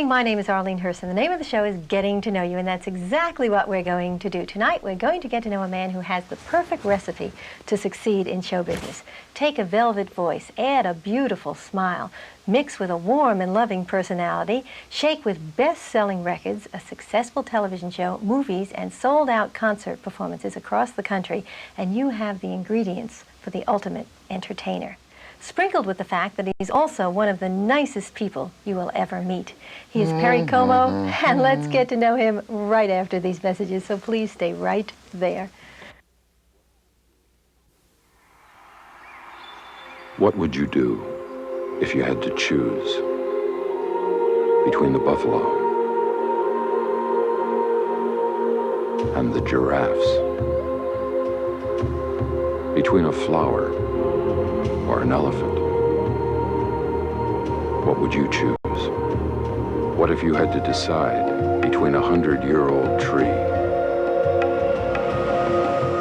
my name is Arlene Herson. The name of the show is Getting to Know You, and that's exactly what we're going to do. Tonight, we're going to get to know a man who has the perfect recipe to succeed in show business. Take a velvet voice, add a beautiful smile, mix with a warm and loving personality, shake with best-selling records, a successful television show, movies, and sold-out concert performances across the country, and you have the ingredients for the ultimate entertainer. Sprinkled with the fact that he's also one of the nicest people you will ever meet. He is Perry Como, and let's get to know him right after these messages, so please stay right there. What would you do if you had to choose between the buffalo and the giraffes? Between a flower or an elephant? What would you choose? What if you had to decide between a 100-year-old tree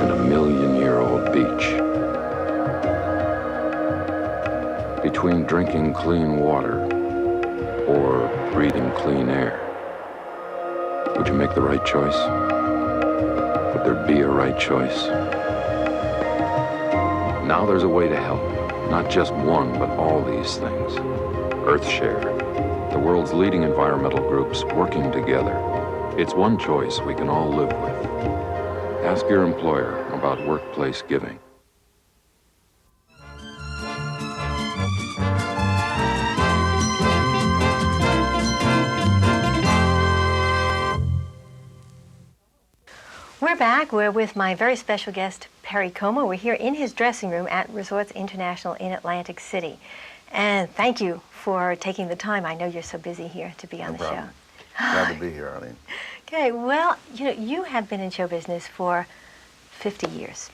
and a 1,000,000-year-old beach? Between drinking clean water or breathing clean air? Would you make the right choice? Would there be a right choice? Now there's a way to help. Not just one, but all these things. EarthShare, the world's leading environmental groups working together. It's one choice we can all live with. Ask your employer about workplace giving. We're back. We're with my very special guest, Perry Como. We're here in his dressing room at Resorts International in Atlantic City. And thank you for taking the time. I know you're so busy here to be on the show. Glad to be here, Arlene. Okay, well, you have been in show business for 50 years.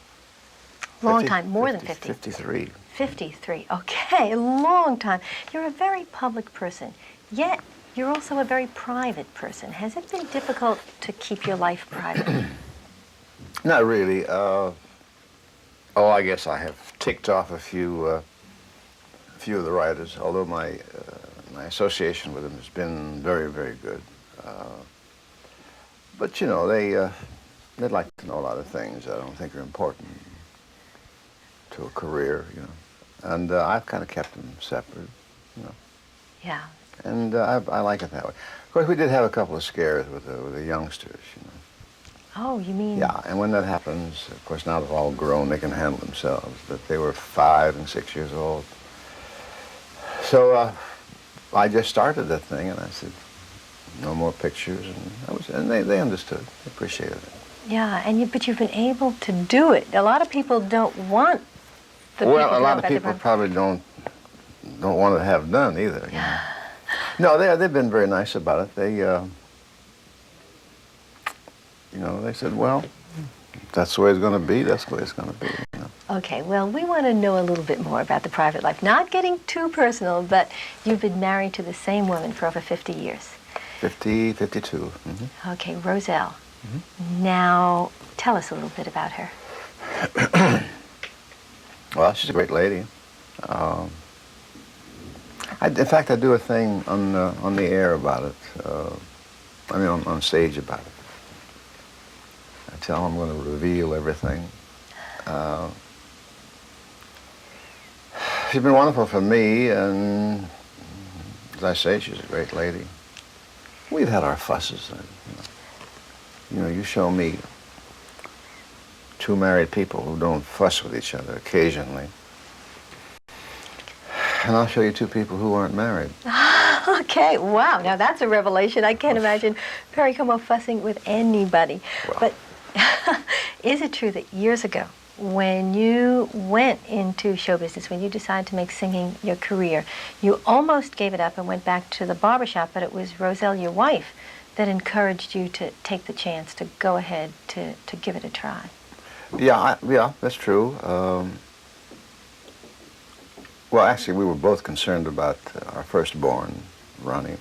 Long time, more than 50. 53. 53, okay, a long time. You're a very public person, yet you're also a very private person. Has it been difficult to keep your life private? Not really. I guess I have ticked off a few of the writers, although my association with them has been very, very good. But you know, they'd like to know a lot of things I don't think are important to a career, you know. And I've kind of kept them separate, you know. Yeah. And I like it that way. Of course, we did have a couple of scares with the youngsters, you know. Oh, you mean? Yeah, and when that happens, of course, now they're all grown, they can handle themselves. But they were 5 and 6 years old. So I just started that thing, and I said, no more pictures, and they understood, they appreciated it. Yeah, but you've been able to do it. A lot of people don't want the Well, people a lot of people probably don't want to have done either. You know? No, they've been very nice about it. They, you know, they said, well, that's the way it's going to be. That's the way it's going to be. You know? Okay, well, we want to know a little bit more about the private life. Not getting too personal, but you've been married to the same woman for over 50 years. 52. Mm-hmm. Okay, Roselle. Mm-hmm. Now, tell us a little bit about her. Well, she's a great lady. In fact, I do a thing on the air about it. I mean, on stage about it. I tell them I'm going to reveal everything. She's been wonderful for me, and as I say, she's a great lady. We've had our fusses. You know, you show me 2 married people who don't fuss with each other occasionally, and I'll show you 2 people who aren't married. Okay, wow, now that's a revelation. I can't imagine Perry Como fussing with anybody. Well. But is it true that years ago, when you went into show business, when you decided to make singing your career, you almost gave it up and went back to the barbershop, but it was Roselle, your wife, that encouraged you to take the chance to go ahead to give it a try? Yeah, that's true. Well, actually, we were both concerned about our firstborn, Ronnie.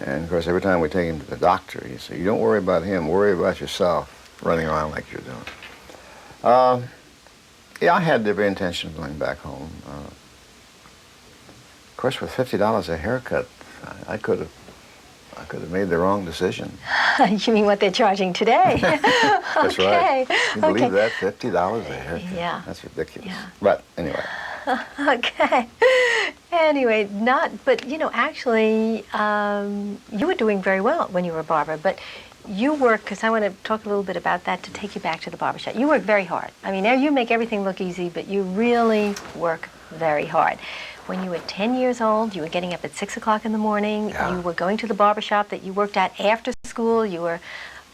And, of course, every time we take him to the doctor, he said, you don't worry about him, worry about yourself, running around like you're doing. Yeah, I had every intention of going back home. Of course, with $50 a haircut, I could have I could have made the wrong decision. You mean what they're charging today? That's Okay. right. You believe that? $50 a haircut. Yeah. That's ridiculous. Yeah. But anyway. Okay. Anyway, but you know, actually, you were doing very well when you were a barber, but you work, because I want to talk a little bit about that to take you back to the barbershop. You work very hard. I mean, you make everything look easy, but you really work very hard. When you were 10 years old, you were getting up at 6 o'clock in the morning. Yeah. You were going to the barbershop that you worked at after school. You were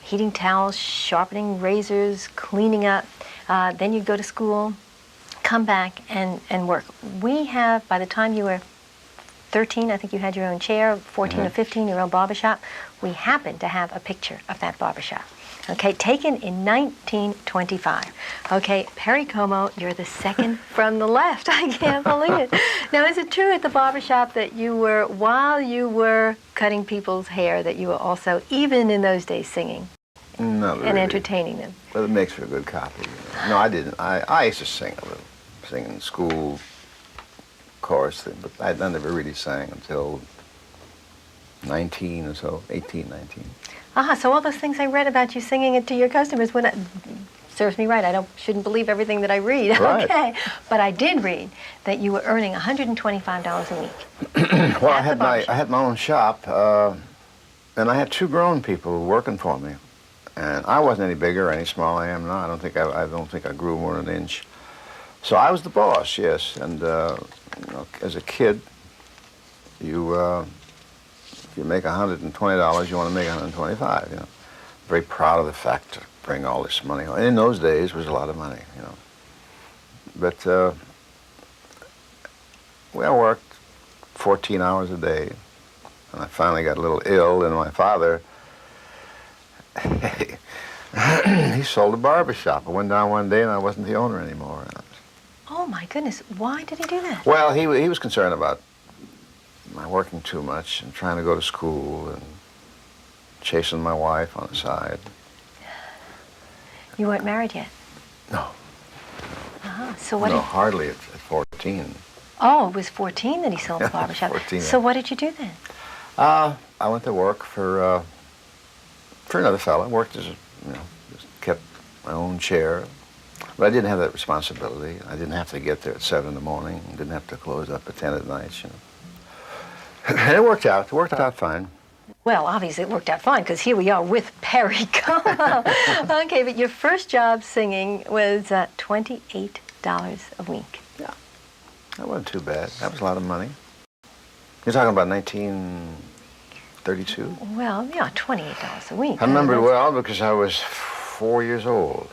heating towels, sharpening razors, cleaning up. Then you'd go to school, come back and work. We have, by the time you were 13, I think you had your own chair, 14 or 15, your own barbershop. We happen to have a picture of that barbershop. Okay, taken in 1925. Okay, Perry Como, you're the second from the left. I can't believe it. Now, is it true at the barbershop that you were, while you were cutting people's hair, that you were also, even in those days, singing? Not really. And entertaining them? But it makes for a good copy. You know. No, I didn't. I used to sing a little. Sing in school, chorus thing, but I never really sang until 19 or so, 18, 19. So all those things I read about you singing it to your customers, serves me right. I shouldn't believe everything that I read. Right. Okay, but I did read that you were earning $125 a week. Well, I had my own shop, and I had two grown people working for me, and I wasn't any bigger or any smaller. I am now. I don't think I grew more than an inch. So I was the boss, yes. And you know, as a kid, if you make $120, you want to make $125. You know, very proud of the fact to bring all this money home. And in those days, it was a lot of money. You know, but I worked 14 hours a day, and I finally got a little ill. And my father, he sold a barbershop. I went down one day, and I wasn't the owner anymore. Oh my goodness, why did he do that? Well, he was concerned about my working too much and trying to go to school and chasing my wife on the side. You weren't married yet? No. So what? No, hardly at 14. Oh, it was 14 that he sold the barbershop. 14. So what did you do then? I went to work for another fellow. Worked as just kept my own chair. But I didn't have that responsibility. I didn't have to get there at 7 in the morning. Didn't have to close up at 10 at night, you know. And it worked out. It worked out fine. Well, obviously it worked out fine, because here we are with Perry Como. Okay, but your first job singing was $28 a week. Yeah. That wasn't too bad. That was a lot of money. You're talking about 1932? Well, yeah, $28 a week. I remember it well because I was 4 years old.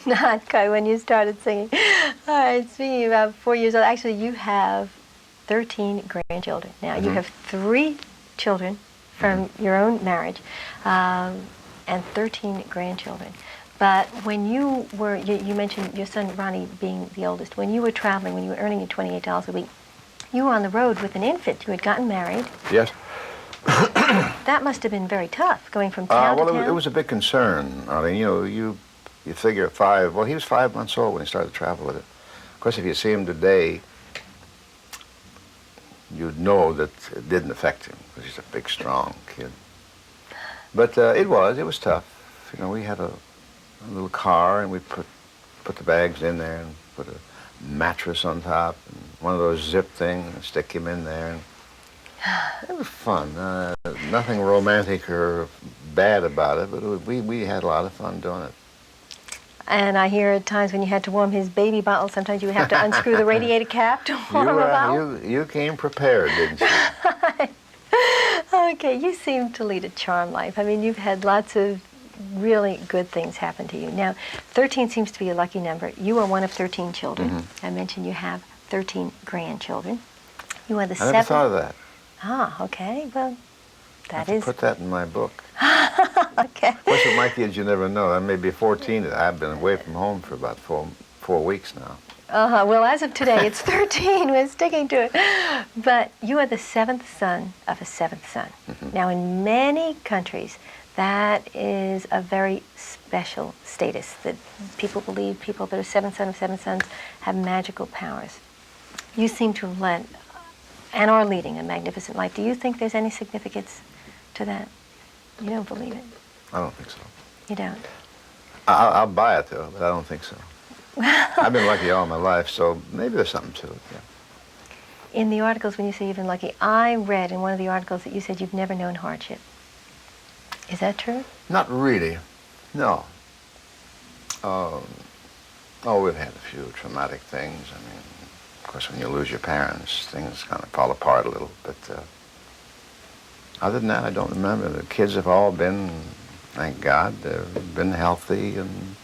Not quite when you started singing. All right, speaking about 4 years old, actually you have 13 grandchildren. Now, you have 3 children from your own marriage and 13 grandchildren. But when you were, you mentioned your son Ronnie being the oldest. When you were traveling, when you were earning your $28 a week, you were on the road with an infant. You had gotten married. Yes. That must have been very tough, going from town to town. Well, it was a big concern, Arlene. You know, you figure he was 5 months old when he started to travel with it. Of course, if you see him today, you'd know that it didn't affect him, because he's a big, strong kid. But it was tough. You know, we had a little car, and we put the bags in there and put a mattress on top and one of those zip things and stick him in there. And it was fun. Nothing romantic or bad about it, but we had a lot of fun doing it. And I hear at times when you had to warm his baby bottle, sometimes you would have to unscrew the radiator cap to warm the bottle. You came prepared, didn't you? Okay, you seem to lead a charmed life. I mean, you've had lots of really good things happen to you. Now, 13 seems to be a lucky number. You are one of 13 children. I mentioned you have 13 grandchildren. You are the seventh. I never thought of that. Okay. Well, that I is... put that in my book. Okay. Of course, with my kids, you never know. I may be 14. I've been away from home for about four weeks now. Well, as of today, it's 13. We're sticking to it. But you are the 7th son of a 7th son. Now, in many countries, that is a very special status, that people believe people that are 7th son of 7 sons have magical powers. You seem to have led and are leading a magnificent life. Do you think there's any significance to that? You don't believe it? I don't think so. You don't? I'll buy it, though, but I don't think so. I've been lucky all my life, so maybe there's something to it, yeah. In the articles, when you say you've been lucky, I read in one of the articles that you said you've never known hardship. Is that true? Not really, no. We've had a few traumatic things. I mean, of course, when you lose your parents, things kind of fall apart a little, but other than that, I don't remember. The kids have all been, thank God, they've been healthy, and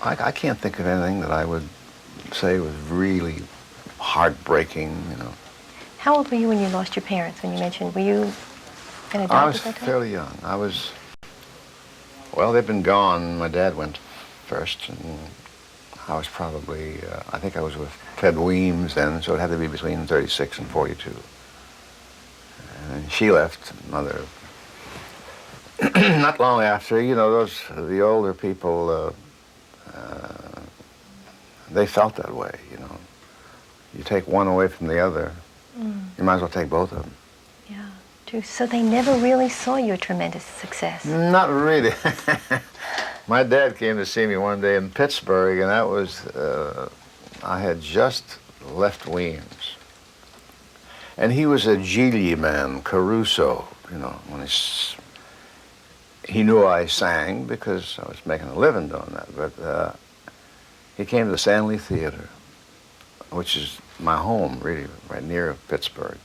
I can't think of anything that I would say was really heartbreaking, you know. How old were you when you lost your parents, when you mentioned, were you an adult I was at that time? fairly young. Well, they've been gone. My dad went first, and I was probably, I think I was with Ted Weems then, so it had to be between 36 and 42. And she left, mother, not long after. You know, the older people, they felt that way, you know. You take one away from the other, you might as well take both of them. Yeah, true. So they never really saw your tremendous success. Not really. My dad came to see me one day in Pittsburgh, and that was, I had just left Weems. And he was a Gigli man, Caruso, you know, when he knew I sang because I was making a living doing that, but he came to the Stanley Theater, which is my home, really, right near Pittsburgh.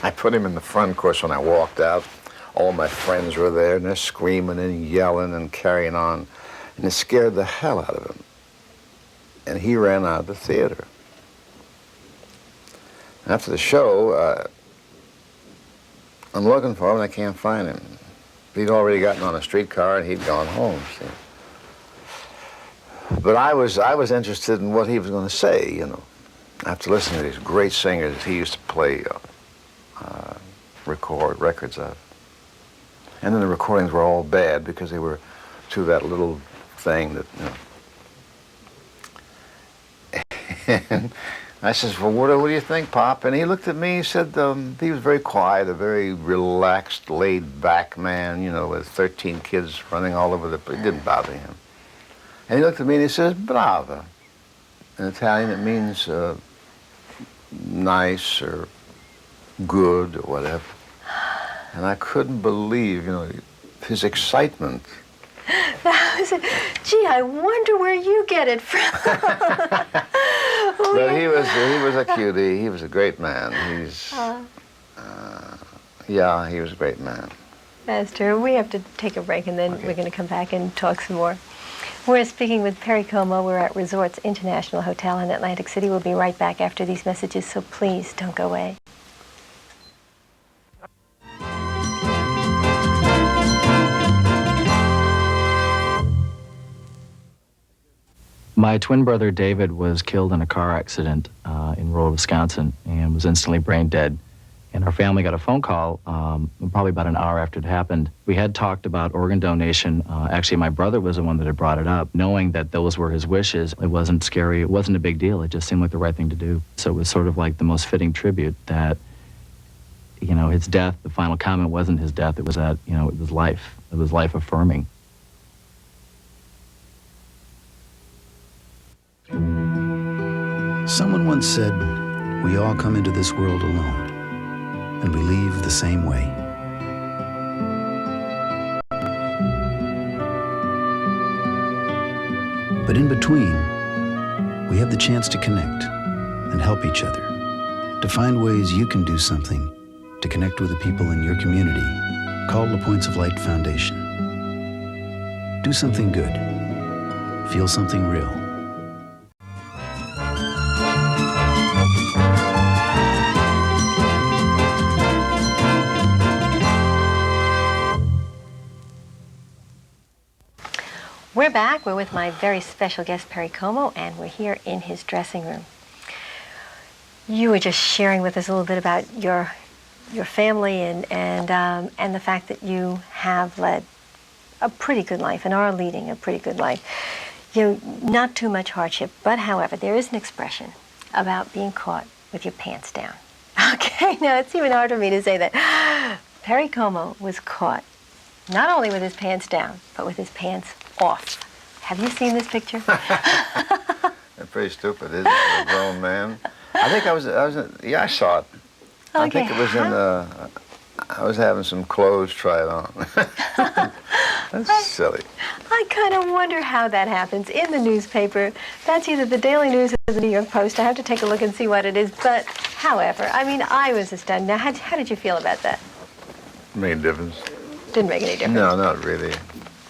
I put him in the front, of course, when I walked out. All my friends were there, and they're screaming and yelling and carrying on, and it scared the hell out of him. And he ran out of the theater. After the show, I'm looking for him, and I can't find him. He'd already gotten on a streetcar, and he'd gone home, see. But I was interested in what he was going to say, you know. After listening to these great singers he used to play, record records of. And then the recordings were all bad because they were to that little thing that, you know. And I says, well, what do you think, Pop? And he looked at me, he said, he was very quiet, a very relaxed, laid-back man, you know, with 13 kids running all over the place. It didn't bother him. And he looked at me and he says, brava. In Italian, it means nice or good or whatever. And I couldn't believe, you know, his excitement. That was it. Gee, I wonder where you get it from. But he was a cutie. He was a great man. Yeah, he was a great man. That's true. We have to take a break, and then we're going to come back and talk some more. We're speaking with Perry Como. We're at Resorts International Hotel in Atlantic City. We'll be right back after these messages, so please don't go away. My twin brother David was killed in a car accident in rural Wisconsin and was instantly brain dead. And our family got a phone call probably about an hour after it happened. We had talked about organ donation. Actually, my brother was the one that had brought it up, knowing that those were his wishes. It wasn't scary. It wasn't a big deal. It just seemed like the right thing to do. So it was sort of like the most fitting tribute that, you know, his death, the final comment wasn't his death. It was that, you know, it was life. It was life affirming. Someone once said, we all come into this world alone, and we leave the same way. But in between, we have the chance to connect and help each other, to find ways you can do something to connect with the people in your community, called the Points of Light Foundation. Do something good. Feel something real. We're back. We're with my very special guest, Perry Como, and we're here in his dressing room. You were just sharing with us a little bit about your family and the fact that you have led a pretty good life and are leading a pretty good life. You know, not too much hardship, but however, there is an expression about being caught with your pants down. Okay, now it's even hard for me to say that. Perry Como was caught not only with his pants down, but with his pants off. Have you seen this picture? That's pretty stupid, isn't it? A grown man. I think yeah, I saw it. Okay. I think it was I was having some clothes tried on. That's silly. I kind of wonder how that happens in the newspaper. That's either the Daily News or the New York Post. I have to take a look and see what it is. But, however, I mean, I was astounded. Now, how did you feel about that? Made a difference. Didn't make any difference? No, not really.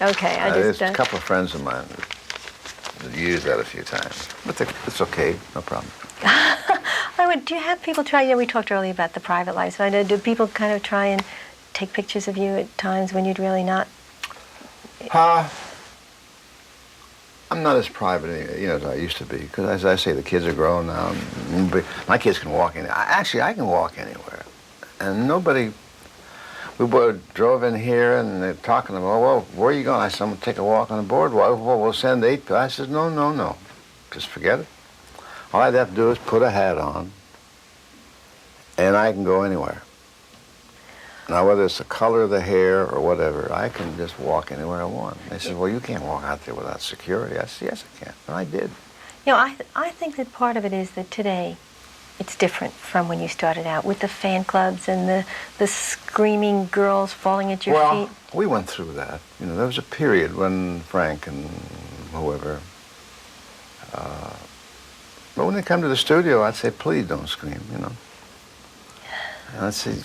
Okay, There's a couple of friends of mine that use that a few times. But it's okay, no problem. Do you have people try, we talked earlier about the private life, so I know, do people kind of try and take pictures of you at times when you'd really not? I'm not as private, as I used to be, because as I say, the kids are grown now. My kids can walk Actually, I can walk anywhere. And nobody, we drove in here and they're talking about, well, where are you going? I said, I'm going to take a walk on the boardwalk. Well, we'll send 8 people. I said, no. Just forget it. All I'd have to do is put a hat on, and I can go anywhere. Now, whether it's the color of the hair or whatever, I can just walk anywhere I want. They said, well, you can't walk out there without security. I said, yes, I can. And I did. I think that part of it is that today it's different from when you started out with the fan clubs and the screaming girls falling at your feet. Well, we went through that. There was a period when Frank and whoever, but when they come to the studio, I'd say, please don't scream, And I'd say,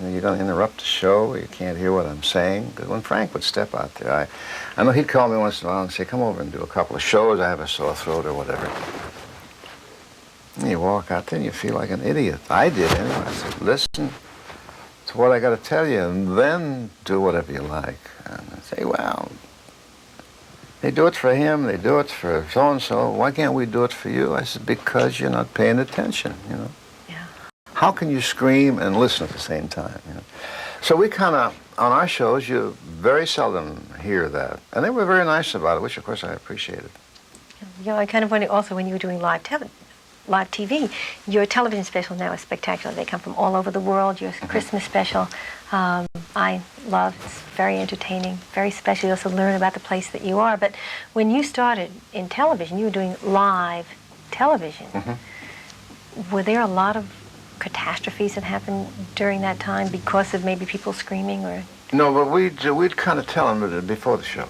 you're going to interrupt the show. You can't hear what I'm saying. Because when Frank would step out there, I know he'd call me once in a while and say, come over and do a couple of shows. I have a sore throat or whatever. And you walk out there and you feel like an idiot. I did anyway. I said, listen to what I got to tell you and then do whatever you like. And I say, well, they do it for him, they do it for so-and-so. Why can't we do it for you? I said, because you're not paying attention, Yeah. How can you scream and listen at the same time? So we kind of, on our shows, you very seldom hear that. And they were very nice about it, which of course I appreciated. I kind of wonder also when you were doing live TV, your television specials now are spectacular. They come from all over the world. Your Christmas special, I love. It's very entertaining, very special. You also learn about the place that you are. But when you started in television, you were doing live television. Were there a lot of catastrophes that happened during that time because of maybe people screaming or? No, but we'd kind of tell them before the show,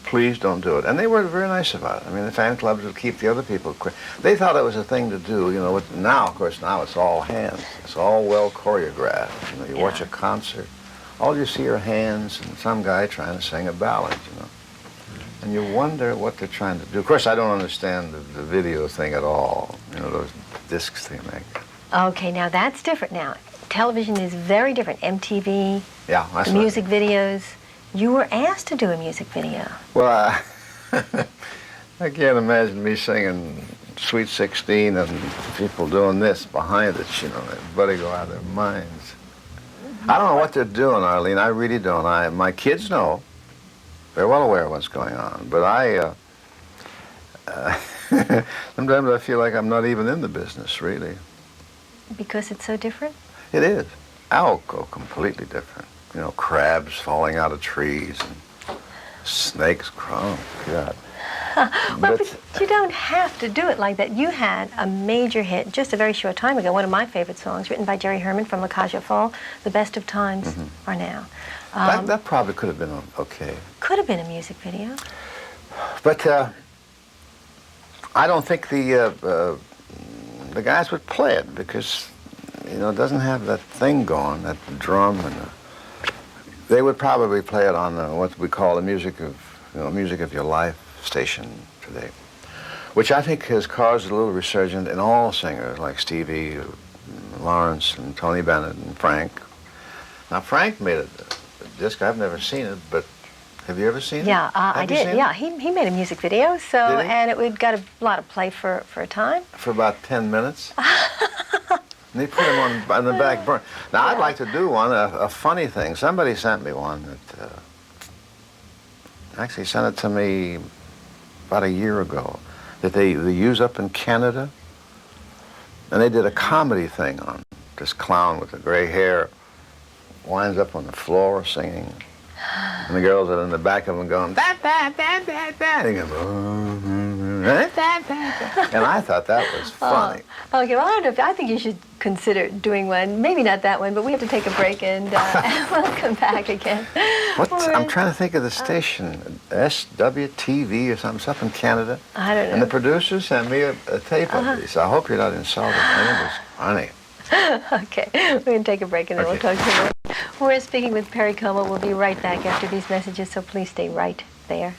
please don't do it. And they were very nice about it. I mean, the fan clubs would keep the other people quiet. They thought it was a thing to do, now, of course, now it's all hands. It's all well choreographed. You watch a concert, all you see are hands and some guy trying to sing a ballad, And you wonder what they're trying to do. Of course, I don't understand the video thing at all, those discs they make. Okay, now that's different now. Television is very different. MTV, that's the music videos. You were asked to do a music video. Well, I can't imagine me singing Sweet 16 and people doing this behind it, Everybody go out of their minds. I don't know what they're doing, Arlene. I really don't. My kids know. They're well aware of what's going on. But sometimes I feel like I'm not even in the business, really. Because it's so different? It is. I'll go completely different. Crabs falling out of trees and snakes crawling. God. But you don't have to do it like that. You had a major hit just a very short time ago, one of my favorite songs, written by Jerry Herman from La Caja Fall, The Best of Times Are Now. That probably could have been okay. Could have been a music video. But I don't think the guys would play it because, it doesn't have that thing going, that drum and they would probably play it on what we call the music of your life station today, which I think has caused a little resurgence in all singers like Stevie, Lawrence, and Tony Bennett, and Frank. Now, Frank made a disc. I've never seen it, but have you ever seen it? Yeah, I did. Yeah, he made a music video, and it got a lot of play for a time. For about 10 minutes. And they put him on the back burner. Now, I'd like to do one, a funny thing. Somebody sent me one that actually sent it to me about a year ago, that they use up in Canada. And they did a comedy thing on this clown with the gray hair, winds up on the floor singing. And the girls are in the back of him going, da, da, da, da, da. And he goes, da, da, da. And I thought that was funny. Oh, okay, well, I think you should consider doing one. Maybe not that one, but we have to take a break and we'll come back again. I'm trying to think of the station, SWTV or something up in Canada. I don't know. And the producers sent me a tape of these. I hope you're not insulted. My name was funny. Okay, we're going to take a break and then we'll talk to you more. We're speaking with Perry Como. We'll be right back after these messages, so please stay right there.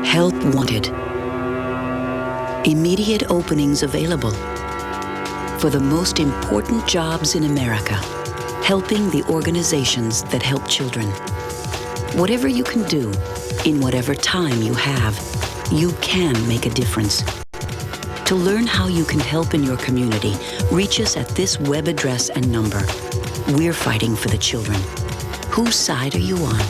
Help wanted. Immediate openings available for the most important jobs in America, helping the organizations that help children. Whatever you can do, in whatever time you have, you can make a difference. To learn how you can help in your community, reach us at this web address and number. We're fighting for the children. Whose side are you on?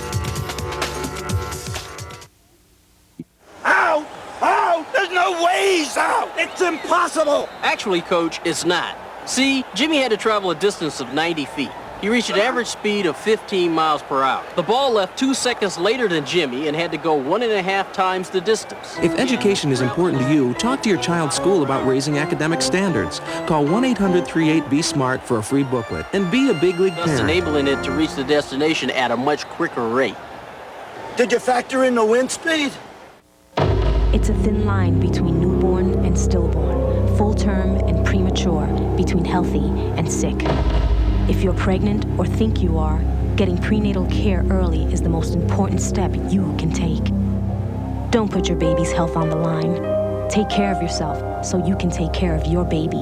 Out! Out! There's no ways out! It's impossible! Actually, Coach, it's not. See, Jimmy had to travel a distance of 90 feet. He reached an average speed of 15 miles per hour. The ball left 2 seconds later than Jimmy and had to go 1.5 times the distance. If education is important to you, talk to your child's school about raising academic standards. Call 1-800-38-BE-SMART for a free booklet and be a big league Thus parent. enabling it to reach the destination at a much quicker rate. Did you factor in the wind speed? It's a thin line between newborn and stillborn, full term and premature, between healthy and sick. If you're pregnant or think you are, getting prenatal care early is the most important step you can take. Don't put your baby's health on the line. Take care of yourself so you can take care of your baby.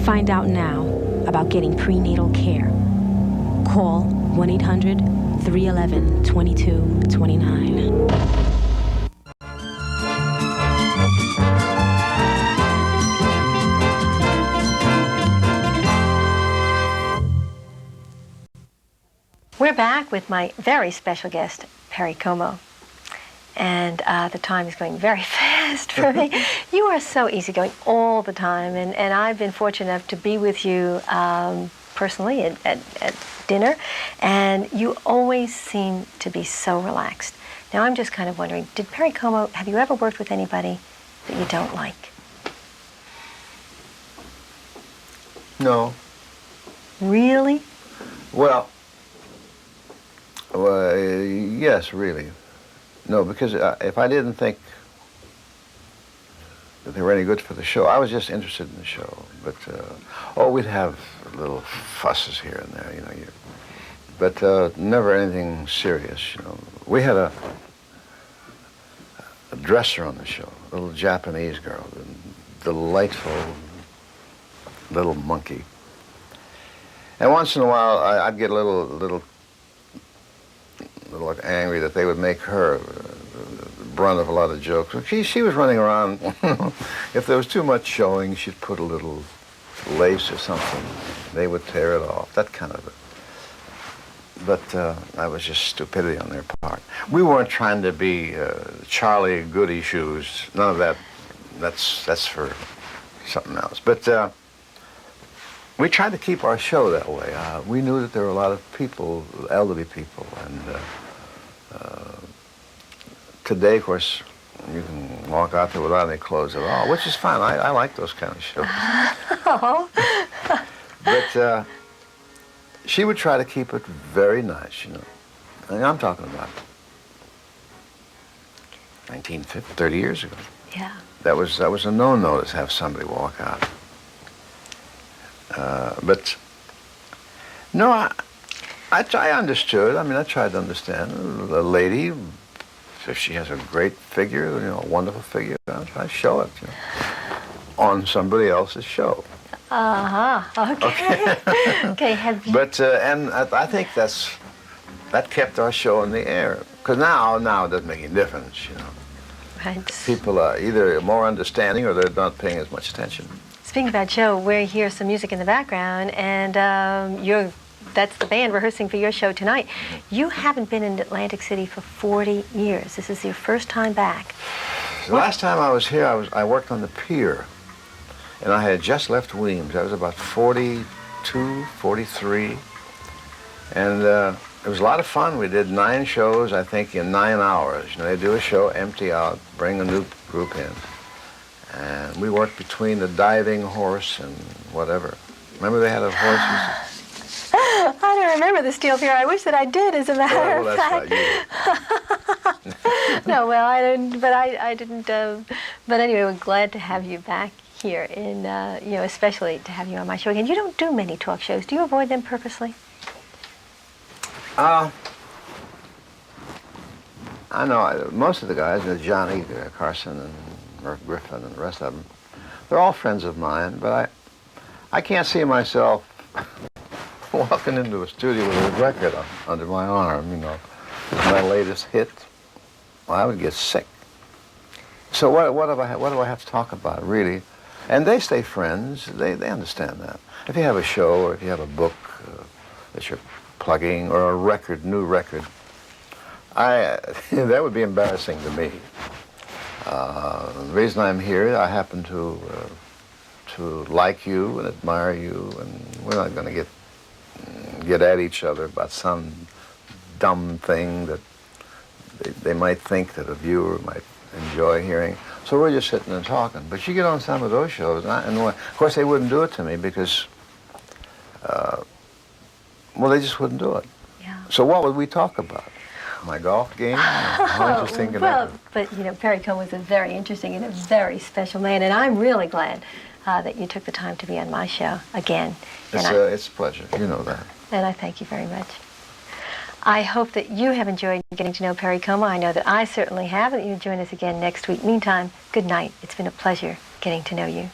Find out now about getting prenatal care. Call 1-800-311-2229. We're back with my very special guest, Perry Como. And the time is going very fast for me. You are so easygoing all the time, and I've been fortunate enough to be with you personally at dinner, and you always seem to be so relaxed. Now, I'm just kind of wondering, did Perry Como, have you ever worked with anybody that you don't like? No. Really? Well, yes, really. No, because if I didn't think that they were any good for the show, I was just interested in the show. But, we'd have little fusses here and there, you know. But never anything serious, you know. We had a dresser on the show, a little Japanese girl, a delightful little monkey. And once in a while, I'd get a little angry that they would make her the brunt of a lot of jokes. She was running around. If there was too much showing, she'd put a little lace or something. They would tear it off, that kind of it. But that was just stupidity on their part. We weren't trying to be Charlie Goody Shoes. None of that. That's for something else. But we tried to keep our show that way. We knew that there were a lot of people, elderly people, and today, of course, you can walk out there without any clothes at all, which is fine. I like those kind of shows. Oh. But she would try to keep it very nice, you know. And I'm talking about 1950, 30 years ago. Yeah. That was a no-no to have somebody walk out. But no, I understood. I mean, I tried to understand. A lady, if she has a great figure, you know, a wonderful figure, I show it, you know, on somebody else's show. Okay. Okay. Have you? But and I think that kept our show in the air. Because now it doesn't make any difference, you know. Right. people are either more understanding or they're not paying as much attention. Speaking about show, we hear some music in the background, and that's the band rehearsing for your show tonight. You haven't been in Atlantic City for 40 years. This is your first time back. The last time I was here, I worked on the pier, and I had just left Weems. I was about 42, 43, and it was a lot of fun. We did 9 shows, I think, in 9 hours. You know, they do a show, empty out, bring a new group in. And we worked between the diving horse and whatever. Remember they had a horse? I don't remember the steel pier. I wish that I did, as a matter of fact. Right, No, well, I didn't, but I didn't, but anyway, we're glad to have you back here, and, you know, especially to have you on my show again. You don't do many talk shows. Do you avoid them purposely? I know most of the guys, Johnny Carson and Merv Griffin and the rest of them, they're all friends of mine, but I can't see myself walking into a studio with a record under my arm, you know, my latest hit. Well, I would get sick. So what do I have to talk about, really? And they stay friends. They understand that. If you have a show or if you have a book that you're plugging or a record, new record, that would be embarrassing to me. The reason I'm here, I happen to like you and admire you, and we're not going to get at each other about some dumb thing that they might think that a viewer might enjoy hearing. So we're just sitting and talking. But you get on some of those shows, and of course they wouldn't do it to me because, well, they just wouldn't do it. Yeah. So what would we talk about? My golf game? How interesting well, but you know, Perry Como was a very interesting and a very special man, and I'm really glad that you took the time to be on my show again. It's a pleasure. You know that. And I thank you very much. I hope that you have enjoyed getting to know Perry Como. I know that I certainly have, and that you'll join us again next week. Meantime, good night. It's been a pleasure getting to know you.